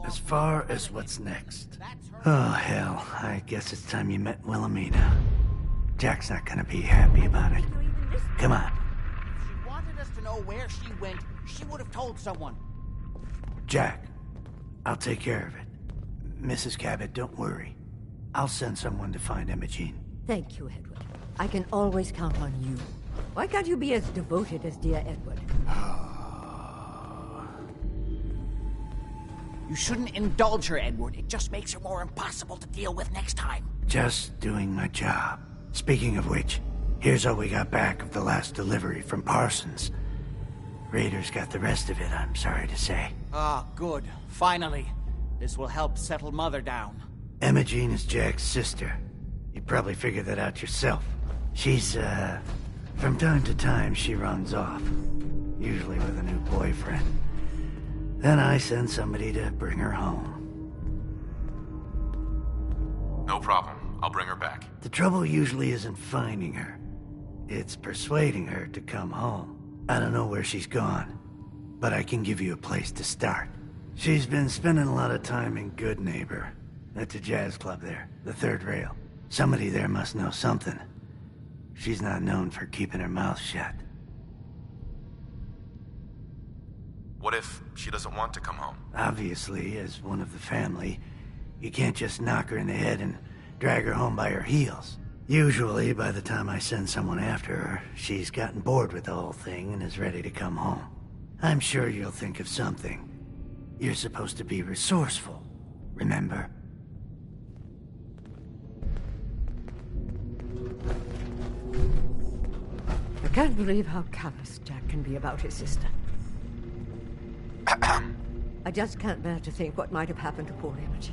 As far as what's next. Oh, hell. I guess it's time you met Wilhelmina. Jack's not gonna be happy about it. Come on. If she wanted us to know where she went, she would have told someone. Jack, I'll take care of it. Mrs. Cabot, don't worry. I'll send someone to find Emogene. Thank you, Edward. I can always count on you. Why can't you be as devoted as dear Edward? You shouldn't indulge her, Edward. It just makes her more impossible to deal with next time. Just doing my job. Speaking of which, here's all we got back of the last delivery from Parsons. Raiders got the rest of it, I'm sorry to say. Ah, good. Finally. This will help settle Mother down. Emogene is Jack's sister. You probably figured that out yourself. She's, from time to time she runs off. Usually with a new boyfriend. Then I send somebody to bring her home. No problem. I'll bring her back. The trouble usually isn't finding her. It's persuading her to come home. I don't know where she's gone, but I can give you a place to start. She's been spending a lot of time in Good Neighbor. That's a jazz club there, the third rail. Somebody there must know something. She's not known for keeping her mouth shut. What if she doesn't want to come home? Obviously, as one of the family, you can't just knock her in the head and drag her home by her heels. Usually, by the time I send someone after her, she's gotten bored with the whole thing and is ready to come home. I'm sure you'll think of something. You're supposed to be resourceful, remember? I can't believe how callous Jack can be about his sister. I just can't bear to think what might have happened to poor Emogene.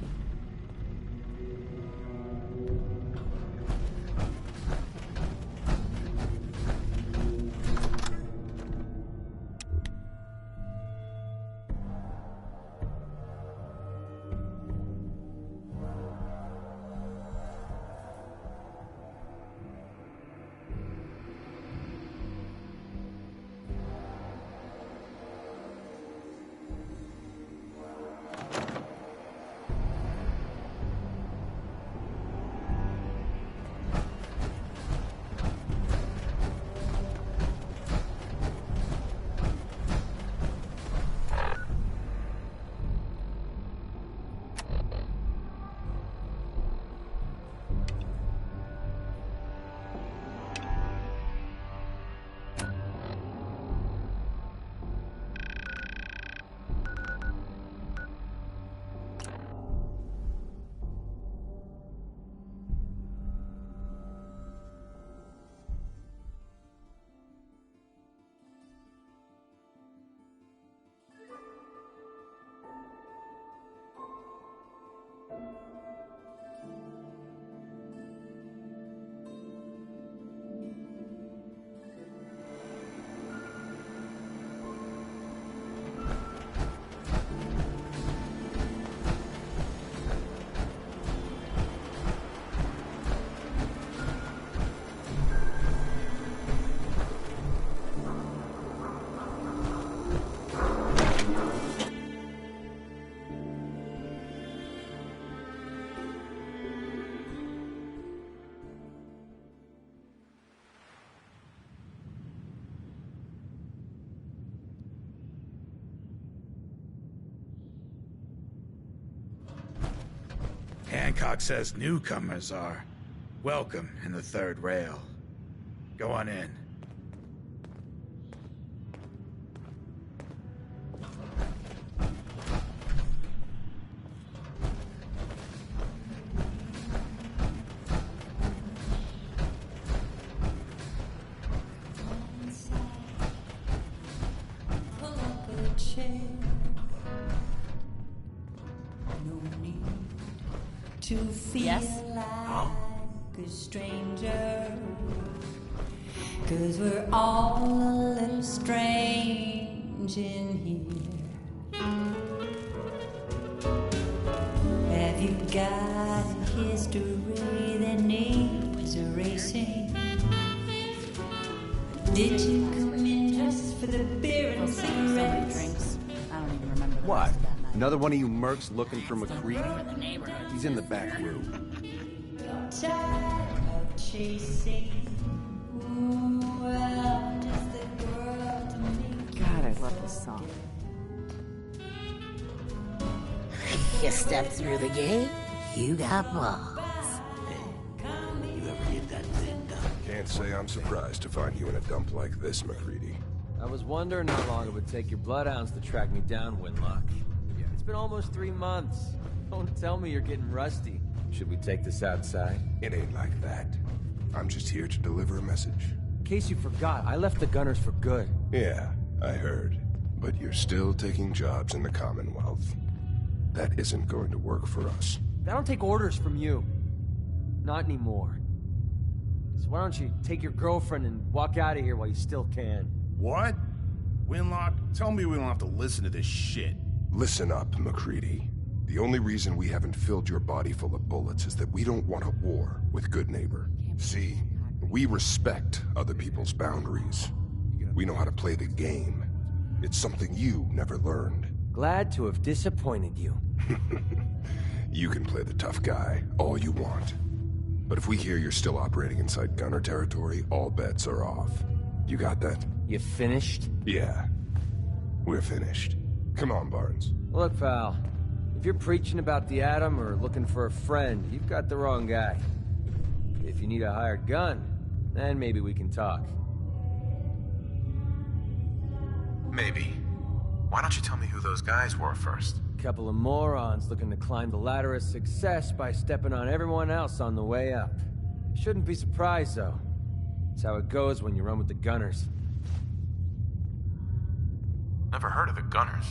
Hancock says newcomers are welcome in the third rail. Go on in. To feel like a stranger, 'cause we're all a little strange in here. Have you got a history that needs erasing? Did you come in just for the beer and cigarettes? Drinks. I don't even remember the What? rest of that night. Another one of you mercs looking for McCready? He's in the back room. Tired of chasing. Ooh, well, just the girl to make God, I love this song. You step through the gate, you got balls. You ever get that thin dump? Can't say I'm surprised to find you in a dump like this, McCready. I was wondering how long it would take your bloodhounds to track me down, Winlock. It's been almost 3 months. Don't tell me you're getting rusty. Should we take this outside? It ain't like that. I'm just here to deliver a message. In case you forgot, I left the Gunners for good. Yeah, I heard. But you're still taking jobs in the Commonwealth. That isn't going to work for us. I don't take orders from you. Not anymore. So why don't you take your girlfriend and walk out of here while you still can? What? Winlock, tell me we don't have to listen to this shit. Listen up, McCready. The only reason we haven't filled your body full of bullets is that we don't want a war with Good Neighbor. See, we respect other people's boundaries. We know how to play the game. It's something you never learned. Glad to have disappointed you. You can play the tough guy all you want. But if we hear you're still operating inside Gunner territory, all bets are off. You got that? You finished? Yeah. We're finished. Come on, Barnes. Look, pal. If you're preaching about the atom or looking for a friend, you've got the wrong guy. If you need a hired gun, then maybe we can talk. Maybe. Why don't you tell me who those guys were first? Couple of morons looking to climb the ladder of success by stepping on everyone else on the way up. Shouldn't be surprised, though. That's how it goes when you run with the Gunners. Never heard of the Gunners.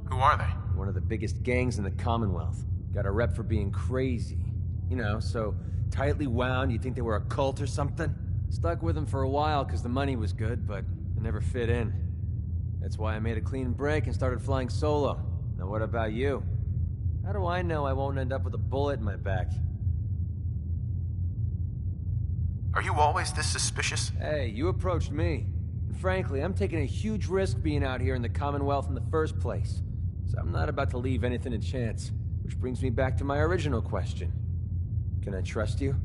Who are they? One of the biggest gangs in the Commonwealth. Got a rep for being crazy. You know, so tightly wound you'd think they were a cult or something. Stuck with them for a while because the money was good, but it never fit in. That's why I made a clean break and started flying solo. Now what about you? How do I know I won't end up with a bullet in my back? Are you always this suspicious? Hey, you approached me. And frankly, I'm taking a huge risk being out here in the Commonwealth in the first place. So I'm not about to leave anything to chance. Which brings me back to my original question. Can I trust you?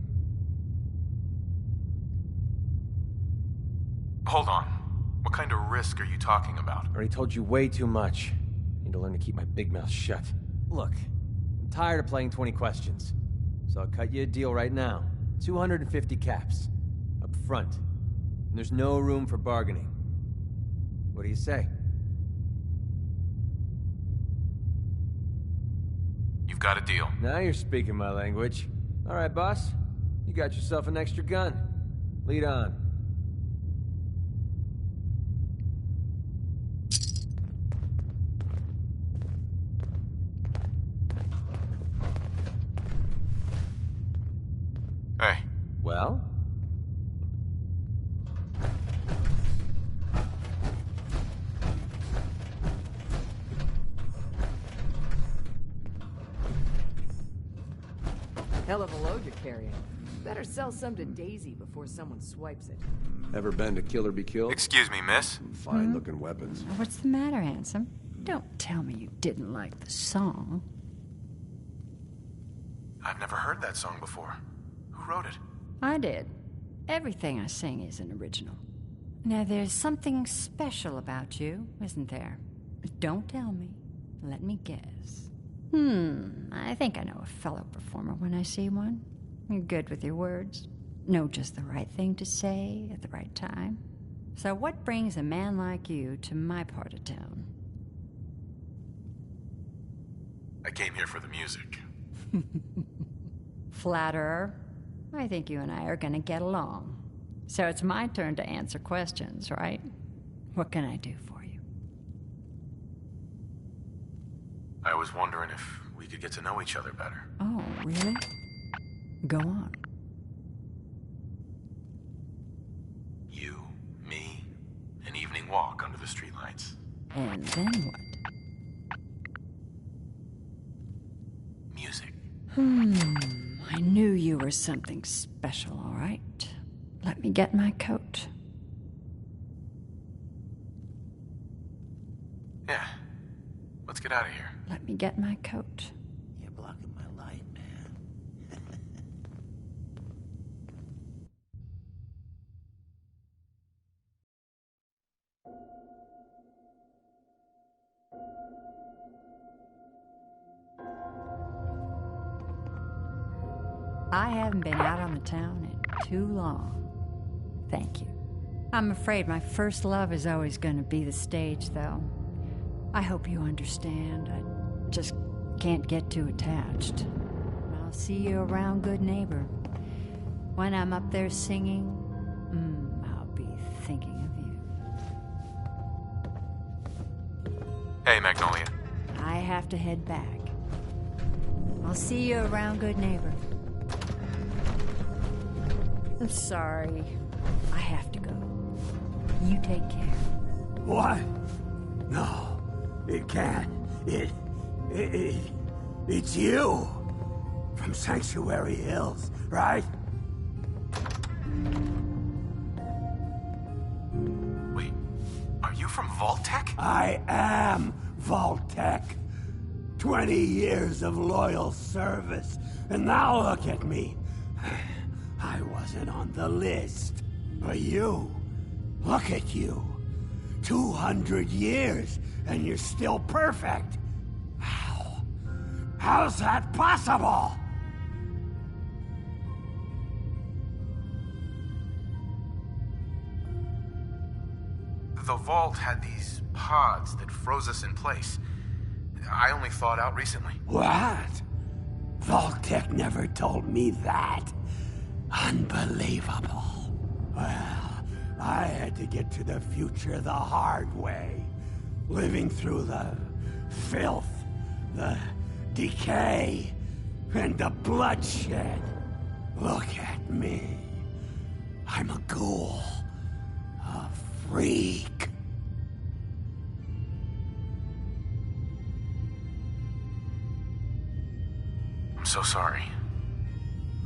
Hold on. What kind of risk are you talking about? I already told you way too much. I need to learn to keep my big mouth shut. Look, I'm tired of playing 20 questions. So I'll cut you a deal right now. 250 caps. Up front. And there's no room for bargaining. What do you say? You've got a deal. Now you're speaking my language. All right, boss. You got yourself an extra gun. Lead on. Hey. Well? Hell of a load you're carrying. Better sell some to Daisy before someone swipes it. Ever been to Kill or Be Killed? Excuse me, miss. Fine-looking weapons. What's the matter, handsome? Don't tell me you didn't like the song. I've never heard that song before. Who wrote it? I did. Everything I sing is an original. Now, there's something special about you, isn't there? Don't tell me. Let me guess. I think I know a fellow performer when I see one. You're good with your words. Know just the right thing to say at the right time. So what brings a man like you to my part of town? I came here for the music. Flatterer. I think you and I are gonna get along. So it's my turn to answer questions, right? What can I do for you? I was wondering if we could get to know each other better. Oh, really? Go on. You, me, an evening walk under the streetlights. And then what? Music. I knew you were something special, all right. Let me get my coat. Yeah. Let's get out of here. Let me get my coat. You're blocking my light, man. I haven't been out on the town in too long. Thank you. I'm afraid my first love is always going to be the stage, though. I hope you understand. I just can't get too attached. I'll see you around, good neighbor. When I'm up there singing, I'll be thinking of you. Hey, Magnolia. I have to head back. I'll see you around, good neighbor. I'm sorry. I have to go. You take care. What? No, it can't. It's you. From Sanctuary Hills, right? Wait, are you from Vault-Tec? I am Vault-Tec. 20 years of loyal service, and now look at me. I wasn't on the list. But you, look at you. 200 years, and you're still perfect. How? How's that possible? The vault had these pods that froze us in place. I only thawed out recently. What? Vault-Tec never told me that. Unbelievable. Well, I had to get to the future the hard way. Living through the filth, the decay, and the bloodshed. Look at me. I'm a ghoul. A freak. I'm so sorry.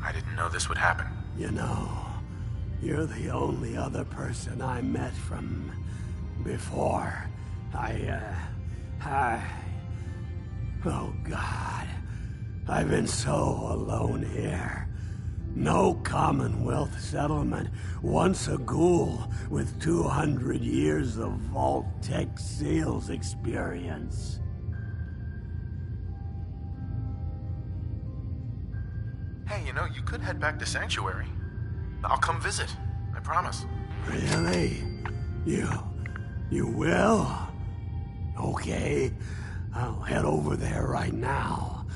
I didn't know this would happen. You know, you're the only other person I met from before. Oh God. I've been so alone here. No Commonwealth settlement, once a ghoul with 200 years of Vault-Tec sales experience. Hey, you know, you could head back to Sanctuary. I'll come visit. I promise. Really? You will? Okay, I'll head over there right now.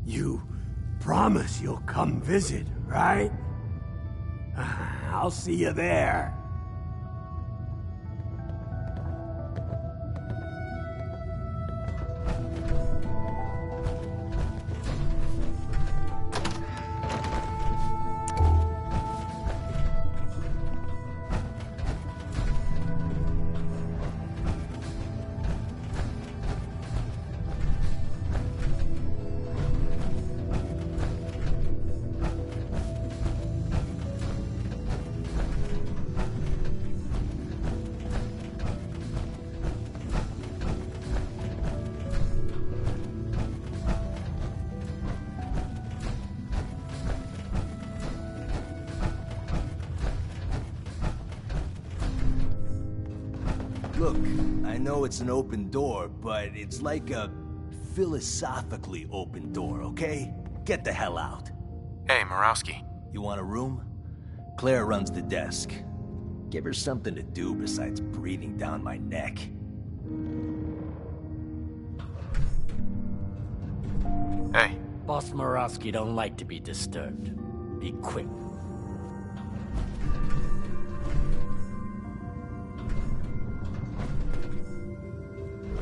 You promise you'll come visit, right? I'll see you there. Look, I know it's an open door, but it's like a philosophically open door, okay? Get the hell out. Hey, Murawski. You want a room? Claire runs the desk. Give her something to do besides breathing down my neck. Hey. Boss Murawski don't like to be disturbed. Be quick.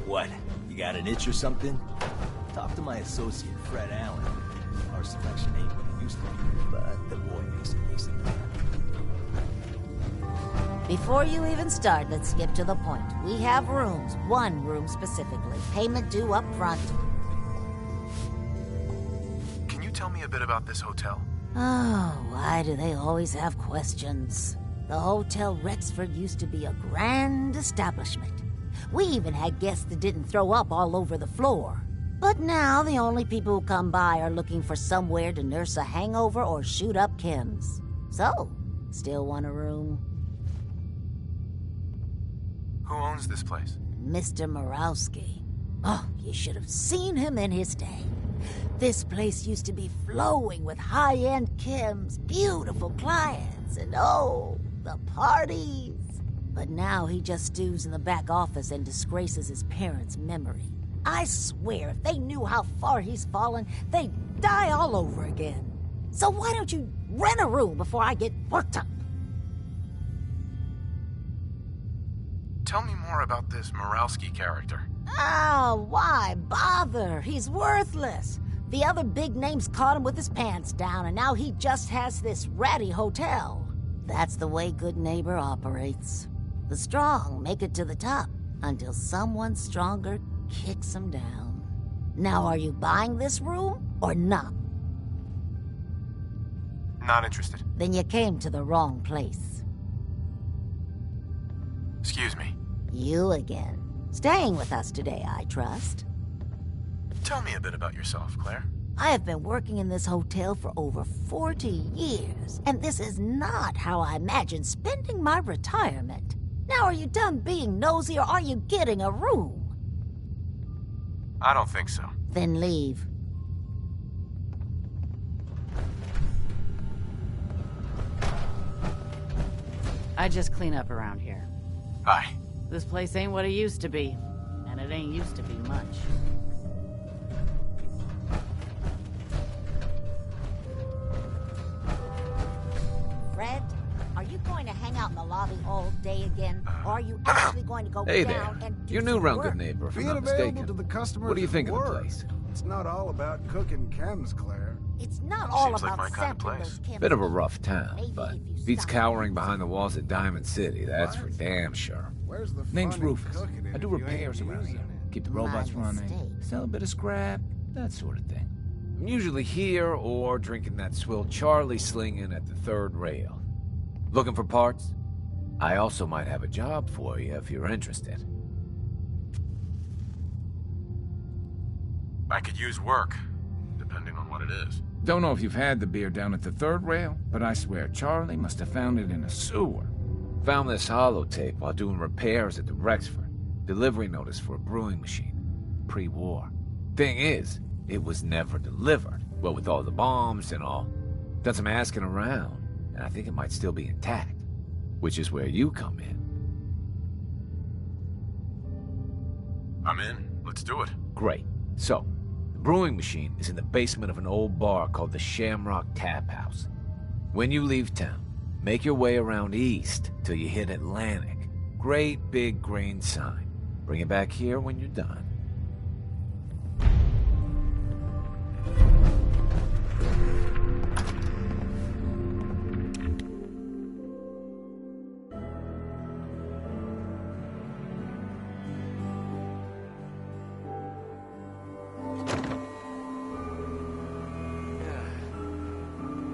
What? You got an itch or something? Talk to my associate, Fred Allen. Our selection ain't what it used to be, but the boy makes a decent man. Before you even start, let's skip to the point. We have rooms, one room specifically. Payment due up front. Can you tell me a bit about this hotel? Oh, why do they always have questions? The Hotel Rexford used to be a grand establishment. We even had guests that didn't throw up all over the floor. But now the only people who come by are looking for somewhere to nurse a hangover or shoot up Kims. So, still want a room? Who owns this place? Mr. Morowski. Oh, you should have seen him in his day. This place used to be flowing with high-end Kims, beautiful clients, and oh, the parties. But now he just stews in the back office and disgraces his parents' memory. I swear, if they knew how far he's fallen, they'd die all over again. So why don't you rent a room before I get worked up? Tell me more about this Morowski character. Oh, why bother? He's worthless. The other big names caught him with his pants down, and now he just has this ratty hotel. That's the way Good Neighbor operates. The strong make it to the top until someone stronger kicks them down. Now, are you buying this room or not? Not interested. Then you came to the wrong place. Excuse me. You again. Staying with us today, I trust. Tell me a bit about yourself, Claire. I have been working in this hotel for over 40 years, and this is not how I imagine spending my retirement. Now, are you done being nosy, or are you getting a room? I don't think so. Then leave. I just clean up around here. Hi. This place ain't what it used to be, and it ain't used to be much. Fred, are you going to hang out in the lobby all day again? Or are you actually going to go Hey down there. and do You're new some around work? Good Neighbor, if I'm Being not available mistaken. to the customers What do you think of the work. place? It's not all about cooking chems, Claire. It's not all Seems like about my kind of sampling place. those chemicals. Bit of a rough town, Maybe but if you beats stop cowering behind the walls of Diamond City, that's for damn sure. Where's the Name's fun in Rufus. cooking it I do if you ain't repairs around using here. it? Keep the My robots running, mistake. sell a bit of scrap, that sort of thing. I'm usually here or drinking that swill Charlie slinging at the third rail. Looking for parts? I also might have a job for you if you're interested. I could use work, depending on what it is. Don't know if you've had the beer down at the third rail, but I swear Charlie must have found it in a sewer. Found this holotape while doing repairs at the Rexford. Delivery notice for a brewing machine. Pre-war. Thing is, it was never delivered. Well, with all the bombs and all. Done some asking around, and I think it might still be intact. Which is where you come in. I'm in. Let's do it. Great. So, the brewing machine is in the basement of an old bar called the Shamrock Tap House. When you leave town, make your way around east till you hit Atlantic. Great big green sign. Bring it back here when you're done.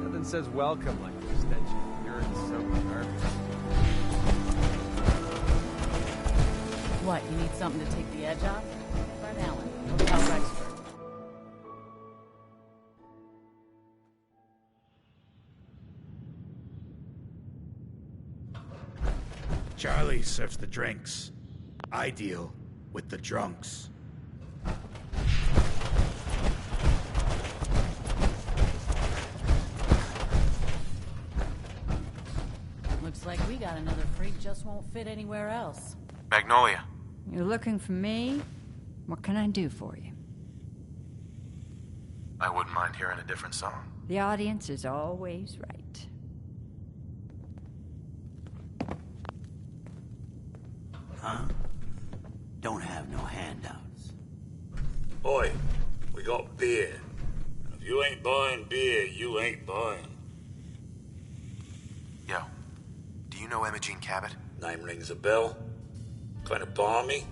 Nothing says welcome like the stench of urine soaked garbage. What, you need something to take the edge off? Fred Allen, Hotel Rexford. Charlie serves the drinks. I deal with the drunks. Looks like we got another freak just won't fit anywhere else. Magnolia. You're looking for me? What can I do for you? I wouldn't mind hearing a different song. The audience is always right. Huh? Don't have no handouts. Oi, we got beer. And if you ain't buying beer, you ain't buying. Yo, do you know Emogene Cabot? Name rings a bell. Kind of balmy.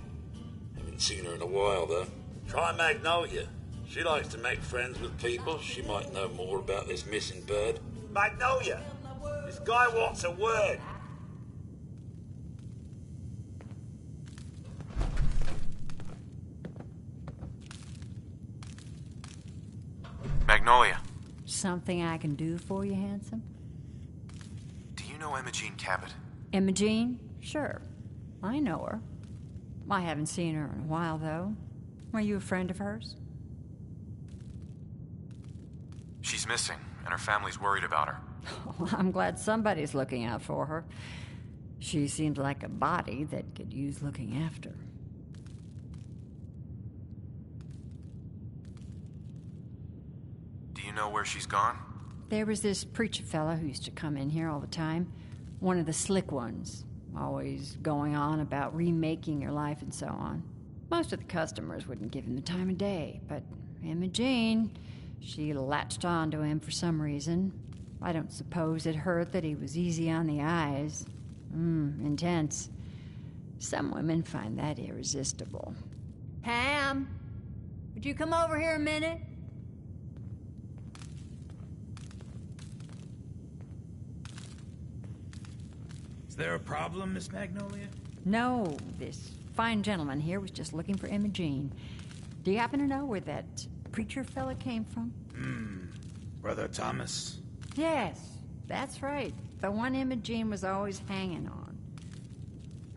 Haven't seen her in a while, though. Try Magnolia. She likes to make friends with people. She might know more about this missing bird. Magnolia! This guy wants a word. Magnolia, Something I can do for you, handsome? do you know Emogene Cabot? Emogene? Sure. I know her. I haven't seen her in a while, though. Were you a friend of hers? She's missing, and her family's worried about her. Well, I'm glad somebody's looking out for her. She seems like a body that could use looking after. Do you know where she's gone? There was this preacher fella who used to come in here all the time. One of the slick ones. Always going on about remaking your life and so on. Most of the customers wouldn't give him the time of day, but Emogene, she latched on to him for some reason. I don't suppose it hurt that he was easy on the eyes. Intense. Some women find that irresistible. Pam, would you come over here a minute? Is there a problem, Miss Magnolia? No, this fine gentleman here was just looking for Emogene. Do you happen to know where that preacher fella came from? Brother Thomas? Yes, that's right. The one Emogene was always hanging on.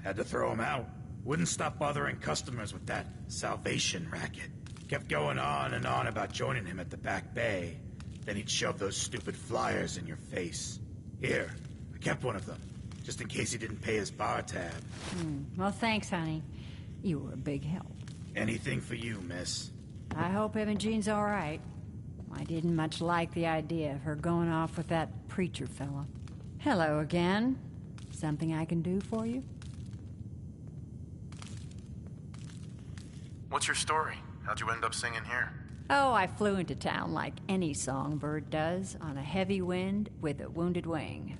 Had to throw him out. Wouldn't stop bothering customers with that salvation racket. Kept going on and on about joining him at the back bay. Then he'd shove those stupid flyers in your face. Here, I kept one of them, just in case he didn't pay his bar tab. Well, thanks, honey. You were a big help. Anything for you, miss. I hope Emogene's all right. I didn't much like the idea of her going off with that preacher fella. Hello again. Something I can do for you? What's your story? How'd you end up singing here? Oh, I flew into town like any songbird does, on a heavy wind with a wounded wing.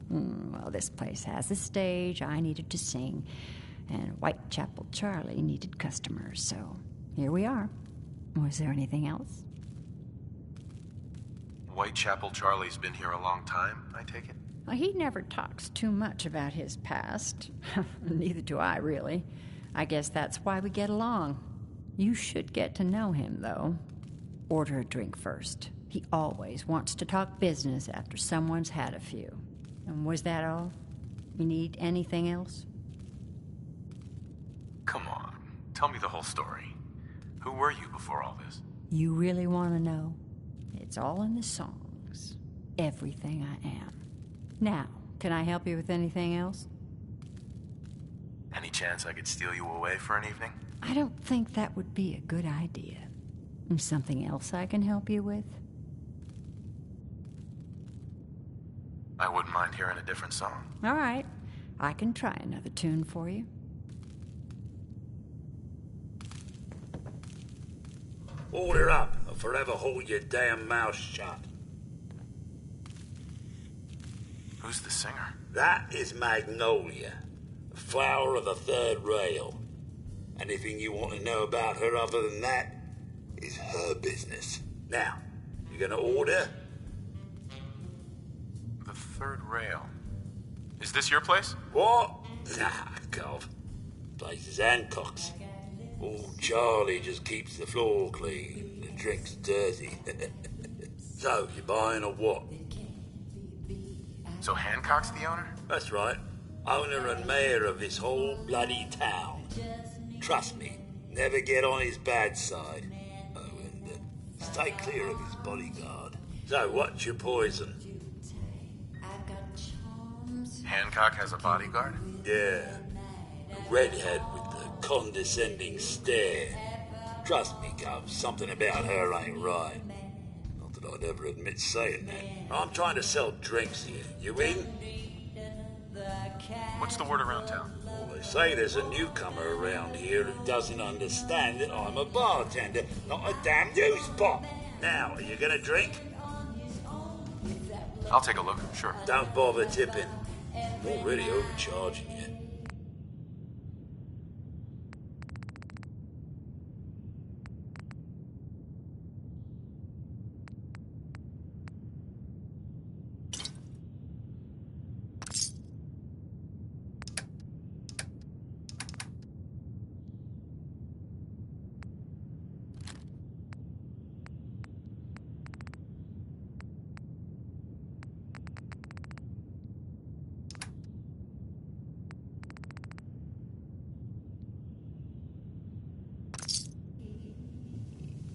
Well, this place has a stage I needed to sing, and Whitechapel Charlie needed customers, so here we are. Was there anything else? Whitechapel Charlie's been here a long time, I take it? Well, he never talks too much about his past. Neither do I, really. I guess that's why we get along. You should get to know him, though. Order a drink first. He always wants to talk business after someone's had a few. And was that all? You need anything else? Come on, tell me the whole story. Who were you before all this? You really want to know? It's all in the songs. Everything I am. Now, can I help you with anything else? Any chance I could steal you away for an evening? I don't think that would be a good idea. Something else I can help you with? I wouldn't mind hearing a different song. All right. I can try another tune for you. Order up, or forever hold your damn mouth shut. Who's the singer? That is Magnolia, the flower of the third rail. Anything you want to know about her other than that is her business. Now, you gonna order? The third rail. Is this your place? What? Nah, cov. Place is Hancock's. Old Charlie just keeps the floor clean. The drink's dirty. So, you buying or what? So Hancock's the owner? That's right. Owner and mayor of this whole bloody town. Trust me, never get on his bad side. Oh, and stay clear of his bodyguard. So, what's your poison? Hancock has a bodyguard? Yeah. A redhead with the condescending stare. Trust me, Gov, something about her ain't right. Not that I'd ever admit saying that. I'm trying to sell drinks here. You in? What's the word around town? Well, they say there's a newcomer around here who doesn't understand that I'm a bartender, not a damn news bot. Now, are you gonna drink? I'll take a look, sure. Don't bother tipping. I'm already overcharging you.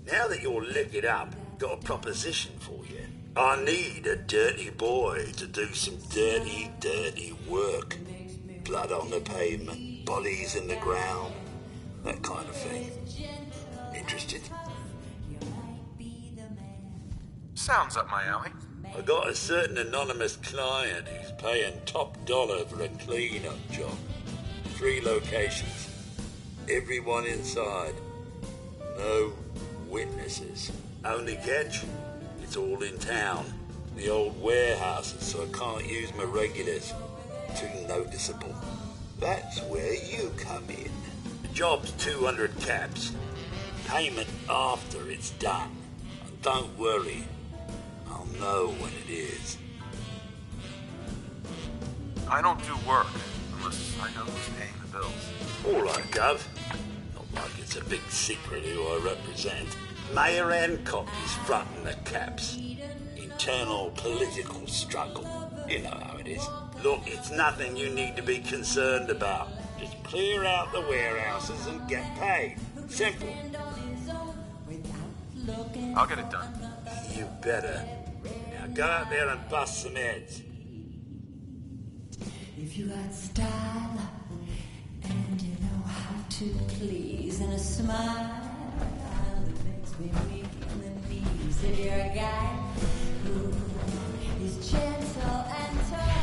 Now that you're liquored up, got a proposition for you. I need a dirty boy to do some dirty, dirty work. Blood on the pavement, bodies in the ground, that kind of thing. Interested? Sounds up my alley. I got a certain anonymous client who's paying top dollar for a clean-up job. 3 locations. Everyone inside. No witnesses. Only catch? It's all in town. The old warehouses, so I can't use my regulars. Too noticeable. That's where you come in. The job's 200 caps. Payment after it's done. And don't worry. I'll know when it is. I don't do work unless I know who's paying the bills. All right, Gov. Not like it's a big secret who I represent. Mayor Hancock is fronting the caps. Internal political struggle. You know how it is. Look, it's nothing you need to be concerned about. Just clear out the warehouses and get paid. Simple. I'll get it done. You better. Now go out there and bust some heads. If you got style and you know how to please and a smile that makes me weak in the knees, if you're a guy who is gentle and tough.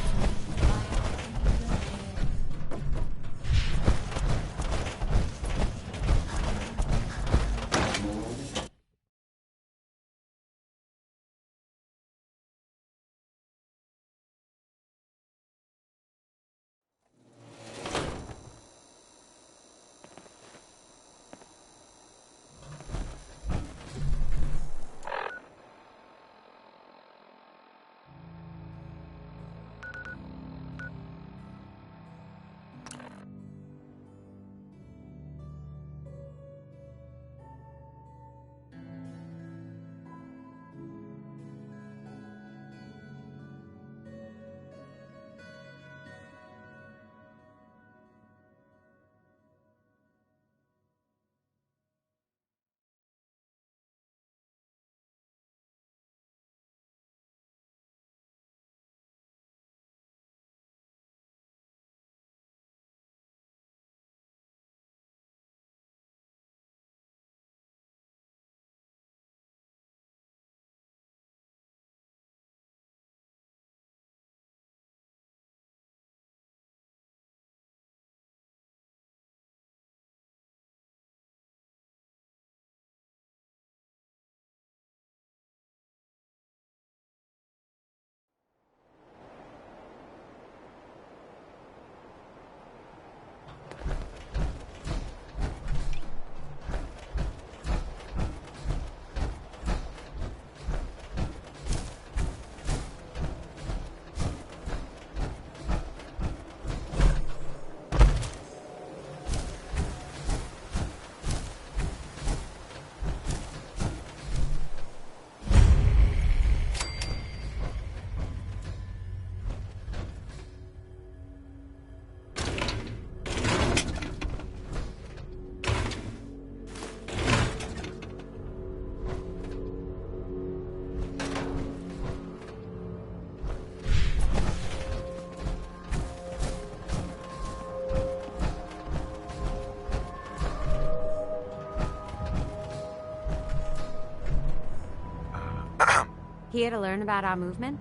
Here to learn about our movement?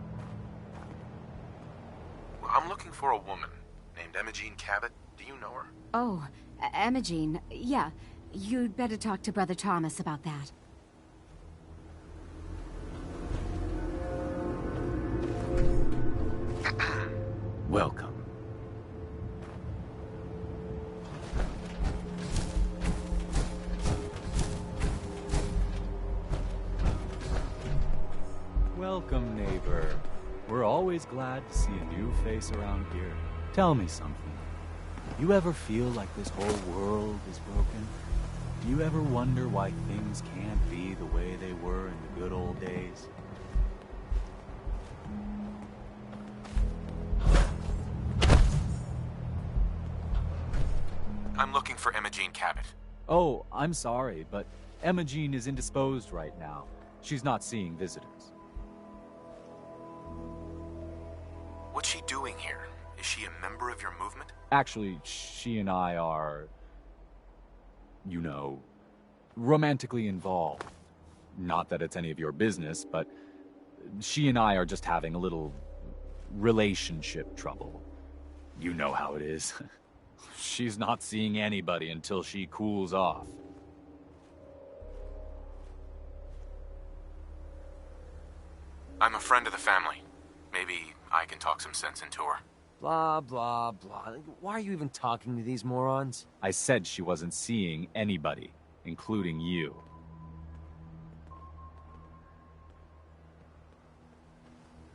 I'm looking for a woman named Emogene Cabot. Do you know her? Oh, Emogene. Yeah, you'd better talk to Brother Thomas about that. Welcome. Welcome, neighbor. We're always glad to see a new face around here. Tell me something. You ever feel like this whole world is broken? Do you ever wonder why things can't be the way they were in the good old days? I'm looking for Emogene Cabot. Oh, I'm sorry, but Emogene is indisposed right now. She's not seeing visitors. What's she doing here? Is she a member of your movement? Actually, she and I are, you know, romantically involved. Not that it's any of your business, but she and I are just having a little relationship trouble. You know how it is. She's not seeing anybody until she cools off. I'm a friend of the family. Maybe I can talk some sense into her. Blah, blah, blah. Why are you even talking to these morons? I said she wasn't seeing anybody, including you.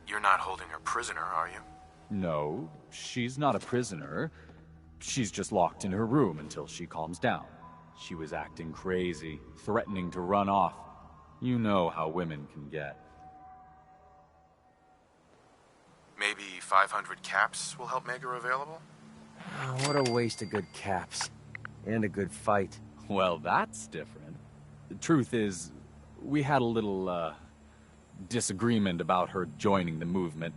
You're not holding her prisoner, are you? No, she's not a prisoner. She's just locked in her room until she calms down. She was acting crazy, threatening to run off. You know how women can get. Maybe 500 caps will help make her available? Oh, what a waste of good caps. And a good fight. Well, that's different. The truth is, we had a little, disagreement about her joining the movement.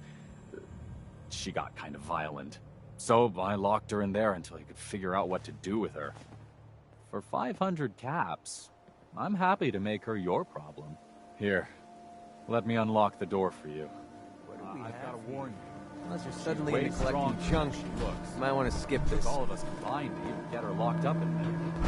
She got kind of violent. So I locked her in there until I could figure out what to do with her. For 500 caps, I'm happy to make her your problem. Here, let me unlock the door for you. I've got to warn you. Unless you're suddenly into collecting junk, she looks. You might want to skip this. All of us combined to even get her locked up in there.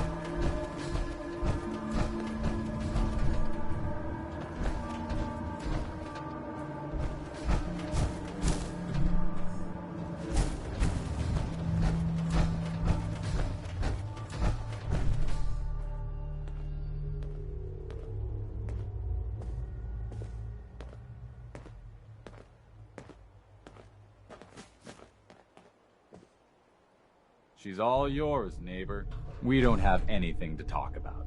She's all yours, neighbor. We don't have anything to talk about.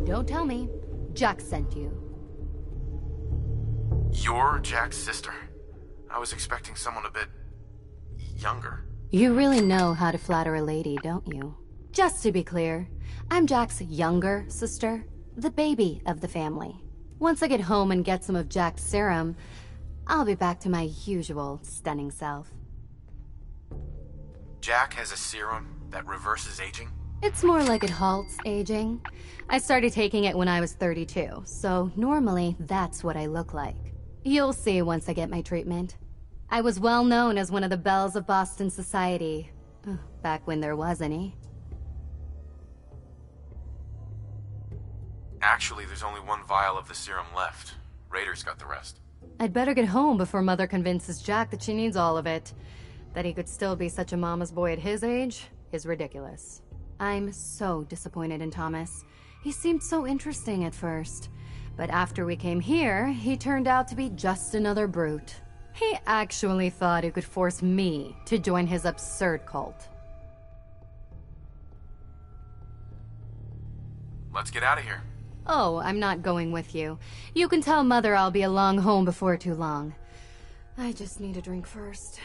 Don't tell me. Jack sent you. You're Jack's sister? I was expecting someone a bit younger. You really know how to flatter a lady, don't you? Just to be clear, I'm Jack's younger sister, the baby of the family. Once I get home and get some of Jack's serum, I'll be back to my usual stunning self. Jack has a serum that reverses aging? It's more like it halts aging. I started taking it when I was 32, so normally that's what I look like. You'll see once I get my treatment. I was well known as one of the belles of Boston society, back when there was any. Actually, there's only one vial of the serum left. Raiders got the rest. I'd better get home before Mother convinces Jack that she needs all of it. That he could still be such a mama's boy at his age is ridiculous. I'm so disappointed in Thomas. He seemed so interesting at first. But after we came here, he turned out to be just another brute. He actually thought he could force me to join his absurd cult. Let's get out of here. Oh, I'm not going with you. You can tell Mother I'll be along home before too long. I just need a drink first.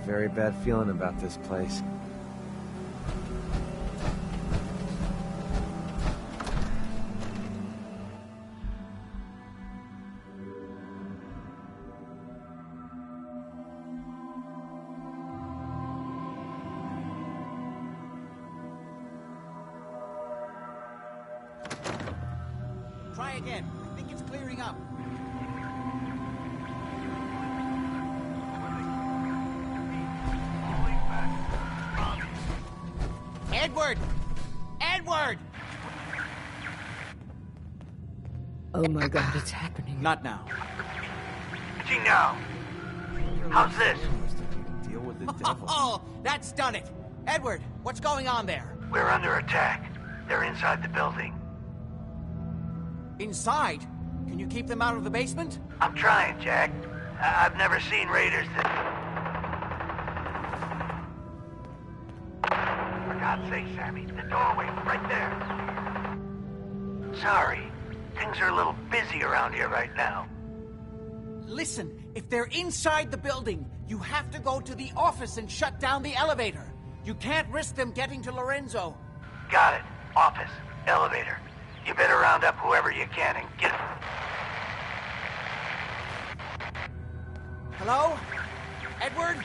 very bad feeling about this place. Try again. I think it's clearing up. Edward! Edward! Oh my god, it's happening. Not now. Gino! How's this? Deal with the devil. Oh, that's done it. Edward, what's going on there? We're under attack. They're inside the building. Inside? Can you keep them out of the basement? I'm trying, Jack. I've never seen raiders that... For God's sake, Sammy, the doorway, right there. Sorry. Things are a little busy around here right now. Listen, if they're inside the building, you have to go to the office and shut down the elevator. You can't risk them getting to Lorenzo. Got it. Office. Elevator. You better round up whoever you can and get... Hello? Edward?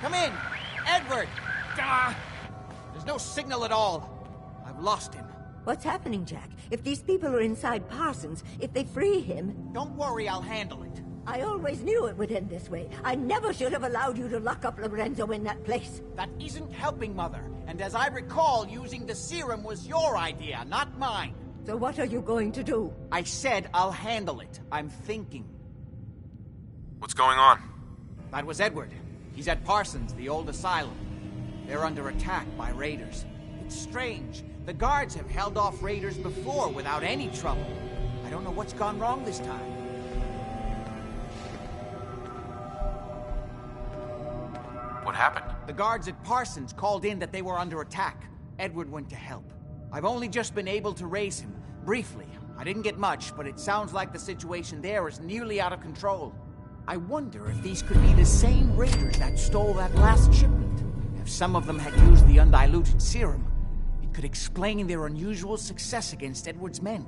Come in. Edward! Ah! There's no signal at all. I've lost him. What's happening, Jack? If these people are inside Parsons, if they free him... Don't worry, I'll handle it. I always knew it would end this way. I never should have allowed you to lock up Lorenzo in that place. That isn't helping, Mother. And as I recall, using the serum was your idea, not mine. So what are you going to do? I said I'll handle it. I'm thinking. What's going on? That was Edward. He's at Parsons, the old asylum. They're under attack by raiders. It's strange. The guards have held off raiders before without any trouble. I don't know what's gone wrong this time. What happened? The guards at Parsons called in that they were under attack. Edward went to help. I've only just been able to raise him, briefly. I didn't get much, but it sounds like the situation there is nearly out of control. I wonder if these could be the same raiders that stole that last shipment. If some of them had used the undiluted serum, it could explain their unusual success against Edward's men.